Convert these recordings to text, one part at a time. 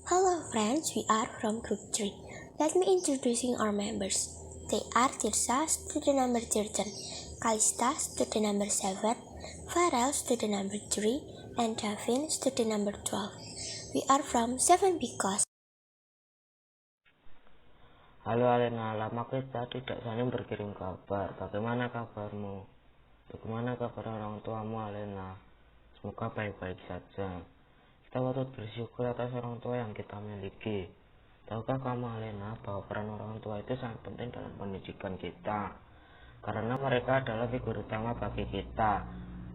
Hello friends, we are from group 3. Let me introducing our members. They are Tirsa, student number 13, Kalista, student number 7, Farel, student number 3, and Davin, student number 12. We are from 7B class. Halo Alena, lama kita tidak saling berkirim kabar. Bagaimana kabarmu? Bagaimana kabar orang tuamu Alena? Semoga baik-baik saja. Kita patut bersyukur atas orang tua yang kita miliki. Tahukah kamu Alena bahwa peran orang tua itu sangat penting dalam pendidikan kita? Karena mereka adalah figur utama bagi kita.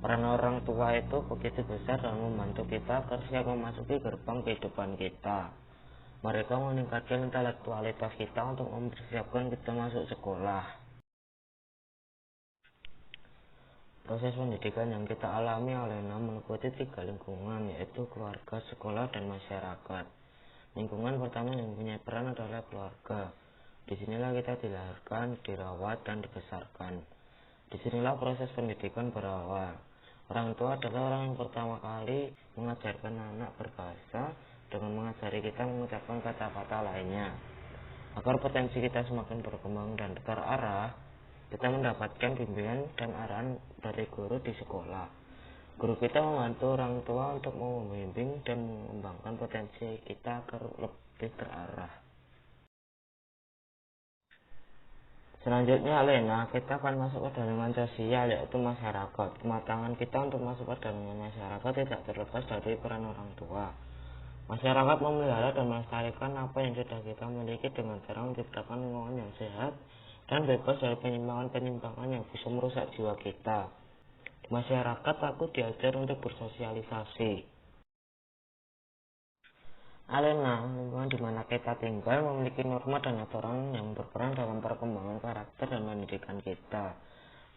Peran orang tua itu begitu besar dalam membantu kita agar siap memasuki gerbang kehidupan kita. Mereka meningkatkan intelektualitas kita untuk mempersiapkan kita masuk sekolah. Proses pendidikan yang kita alami Alena meliputi 3 lingkungan, yaitu keluarga, sekolah, dan masyarakat. Lingkungan pertama yang mempunyai peran adalah keluarga. Disinilah kita dilahirkan, dirawat, dan dibesarkan. Disinilah proses pendidikan berawal. Orang tua adalah orang yang pertama kali mengajarkan anak berbahasa dengan mengajari kita mengucapkan kata-kata lainnya. Agar potensi kita semakin berkembang dan terarah, kita mendapatkan bimbingan dan arahan dari guru di sekolah. Guru kita membantu orang tua untuk membimbing dan mengembangkan potensi kita agar lebih terarah. Selanjutnya Alena, kita akan masuk ke lingkungan sosial, yaitu masyarakat. Kematangan kita untuk masuk ke lingkungan masyarakat tidak terlepas dari peran orang tua. Masyarakat memelihara dan melestarikan apa yang sudah kita miliki dengan cara menciptakan lingkungan yang sehat dan bebas dari penyimpangan-penyimpangan yang bisa merusak jiwa kita. Di masyarakat, aku diajar untuk bersosialisasi. Alena, lingkungan di mana kita tinggal memiliki norma dan aturan yang berperan dalam perkembangan karakter dan pendidikan kita.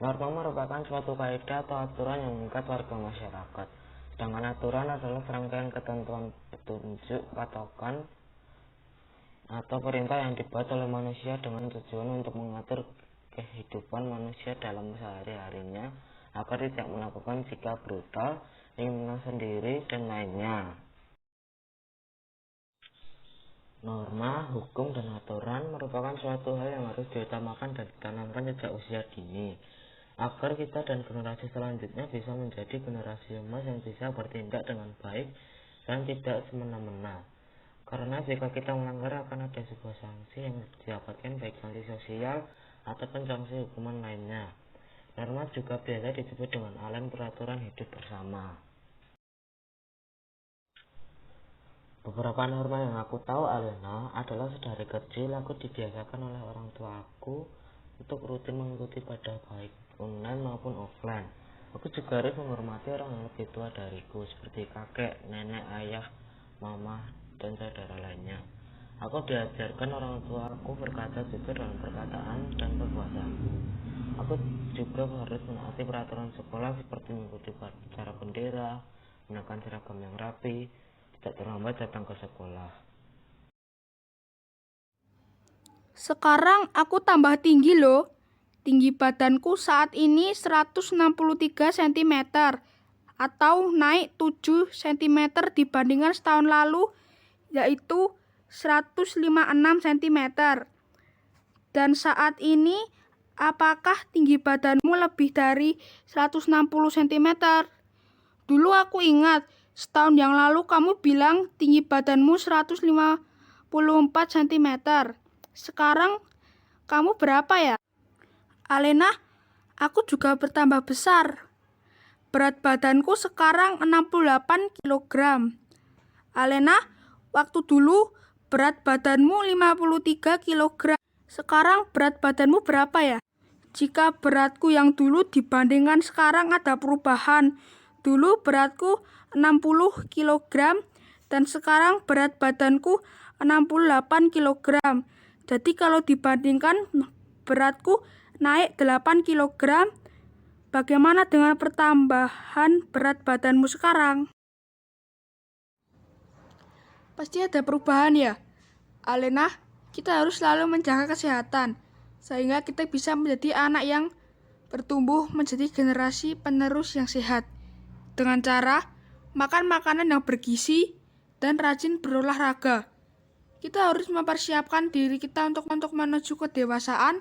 Norma merupakan suatu kaidah atau aturan yang mengikat warga masyarakat. Sedangkan aturan adalah serangkaian ketentuan, petunjuk, patokan, atau perintah yang dibuat oleh manusia dengan tujuan untuk mengatur kehidupan manusia dalam sehari-harinya agar tidak melakukan sikap brutal, ingin menang sendiri, dan lainnya. Norma, hukum, dan aturan merupakan suatu hal yang harus diutamakan dan ditanamkan sejak usia dini, agar kita dan generasi selanjutnya bisa menjadi generasi emas yang bisa bertindak dengan baik dan tidak semena-mena. Karena jika kita melanggar akan ada sebuah sanksi yang didapatkan, baik sanksi sosial ataupun sanksi hukuman lainnya. Norma juga biasa disebut dengan alam peraturan hidup bersama. Beberapa norma yang aku tahu Alena adalah sedari kecil aku dibiasakan oleh orang tua aku untuk rutin mengikuti ibadah baik online maupun offline. Aku juga harus menghormati orang yang lebih tua dariku seperti kakek, nenek, ayah, mama, dan saudara lainnya. Aku diajarkan orang tua aku berkata jujur dalam perkataan dan perbuatanku. Aku juga harus menaati peraturan sekolah seperti mengikuti upacara bendera, menggunakan seragam yang rapi, tidak terlambat datang ke sekolah. Sekarang aku tambah tinggi loh. Tinggi badanku saat ini 163 cm atau naik 7 cm dibandingkan setahun lalu, yaitu 156 cm. Dan saat ini, apakah tinggi badanmu lebih dari 160 cm? Dulu aku ingat, setahun yang lalu kamu bilang tinggi badanmu 154 cm. Sekarang kamu berapa ya? Alena, aku juga bertambah besar. Berat badanku sekarang 68 kg. Alena, waktu dulu berat badanmu 53 kg. Sekarang berat badanmu berapa ya? Jika beratku yang dulu dibandingkan sekarang ada perubahan. Dulu beratku 60 kg dan sekarang berat badanku 68 kg. Jadi kalau dibandingkan beratku naik 8 kg. Bagaimana dengan pertambahan berat badanmu sekarang? Pasti ada perubahan ya. Alena, kita harus selalu menjaga kesehatan sehingga kita bisa menjadi anak yang bertumbuh menjadi generasi penerus yang sehat. Dengan cara makan makanan yang bergizi, dan rajin berolahraga. Kita harus mempersiapkan diri kita untuk menuju kedewasaan,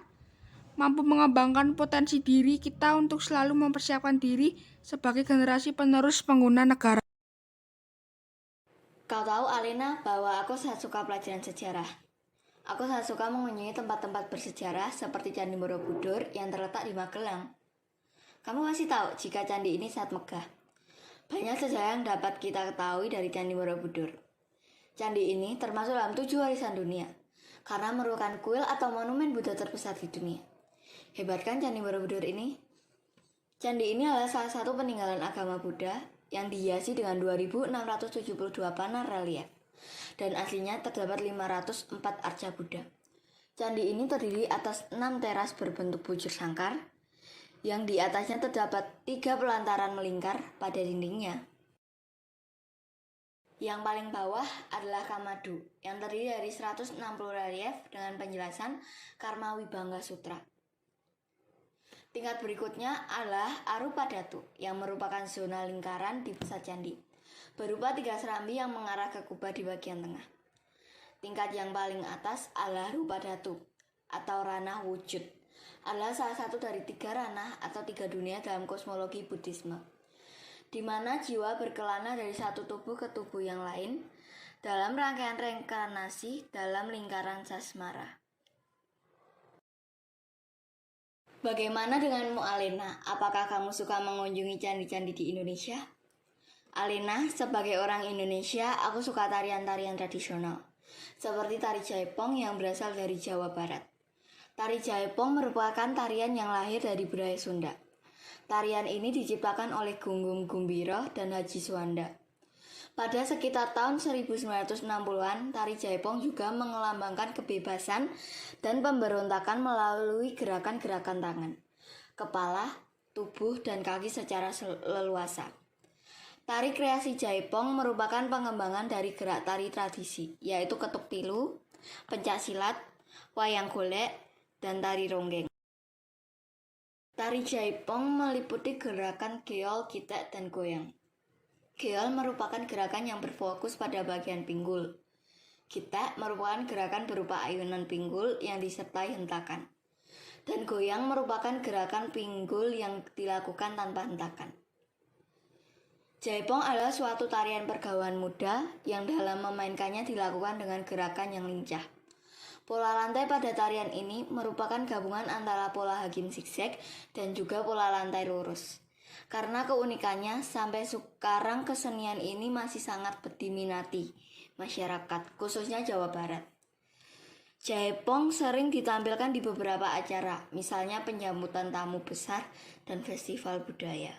mampu mengembangkan potensi diri kita untuk selalu mempersiapkan diri sebagai generasi penerus pengguna negara. Kau tahu, Alena, bahwa aku sangat suka pelajaran sejarah. Aku sangat suka mengunjungi tempat-tempat bersejarah seperti Candi Borobudur yang terletak di Magelang. Kamu pasti tahu jika candi ini sangat megah. Banyak sejarah yang dapat kita ketahui dari Candi Borobudur. Candi ini termasuk dalam 7 warisan dunia, karena merupakan kuil atau monumen Buddha terbesar di dunia. Hebat kan Candi Borobudur ini? Candi ini adalah salah satu peninggalan agama Buddha yang dihiasi dengan 2.672 panel relief. Dan aslinya terdapat 504 arca Buddha. Candi ini terdiri atas 6 teras berbentuk bujur sangkar, yang di atasnya terdapat 3 pelantaran melingkar pada dindingnya. Yang paling bawah adalah Kamadu, yang terdiri dari 160 relief dengan penjelasan Karma Wibangga Sutra. Tingkat berikutnya adalah Arupadatu, yang merupakan zona lingkaran di pusat candi, berupa 3 serambi yang mengarah ke kubah di bagian tengah. Tingkat yang paling atas adalah Rupadatu, atau ranah wujud, adalah salah satu dari 3 ranah atau 3 dunia dalam kosmologi Buddhisme, di mana jiwa berkelana dari satu tubuh ke tubuh yang lain dalam rangkaian reinkarnasi dalam lingkaran sasmara. Bagaimana denganmu, Alena? Apakah kamu suka mengunjungi candi-candi di Indonesia? Alena, sebagai orang Indonesia, aku suka tarian-tarian tradisional, seperti tari Jaipong yang berasal dari Jawa Barat. Tari Jaipong merupakan tarian yang lahir dari budaya Sunda. Tarian ini diciptakan oleh Gunggung Gumbiro dan Haji Suwanda. Pada sekitar tahun 1960-an, tari Jaipong juga mengelambangkan kebebasan dan pemberontakan melalui gerakan-gerakan tangan, kepala, tubuh, dan kaki secara leluasa. Tari kreasi Jaipong merupakan pengembangan dari gerak tari tradisi, yaitu ketuk pilu, pencaksilat, wayang golek, dan tari ronggeng. Tari Jaipong meliputi gerakan geol, kitek, dan goyang. Geol merupakan gerakan yang berfokus pada bagian pinggul. Kitek merupakan gerakan berupa ayunan pinggul yang disertai hentakan. Dan goyang merupakan gerakan pinggul yang dilakukan tanpa hentakan. Jaipong adalah suatu tarian pergaulan muda yang dalam memainkannya dilakukan dengan gerakan yang lincah. Pola lantai pada tarian ini merupakan gabungan antara pola hagin zigzag dan juga pola lantai lurus. Karena keunikannya, sampai sekarang kesenian ini masih sangat diminati masyarakat, khususnya Jawa Barat. Jaipong sering ditampilkan di beberapa acara, misalnya penyambutan tamu besar dan festival budaya.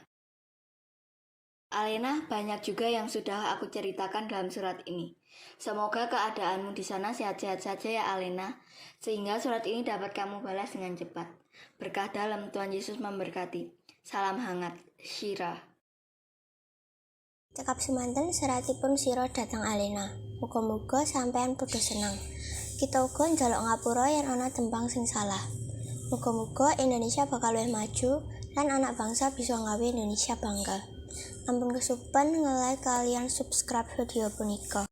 Alena, banyak juga yang sudah aku ceritakan dalam surat ini. Semoga keadaanmu di sana sehat-sehat saja ya Alena, sehingga surat ini dapat kamu balas dengan cepat. Berkah dalam, Tuhan Yesus memberkati. Salam hangat, Syira. Cekap semanten seratipun sira datang Alena. Muga-muga sampean padha seneng. Kita uga njaluk ngapura yen ana tembang sing salah. Muga-muga Indonesia bakal luwih maju lan anak bangsa bisa nggawe Indonesia bangga. Ampun kesupen nge-like kalian subscribe video punika.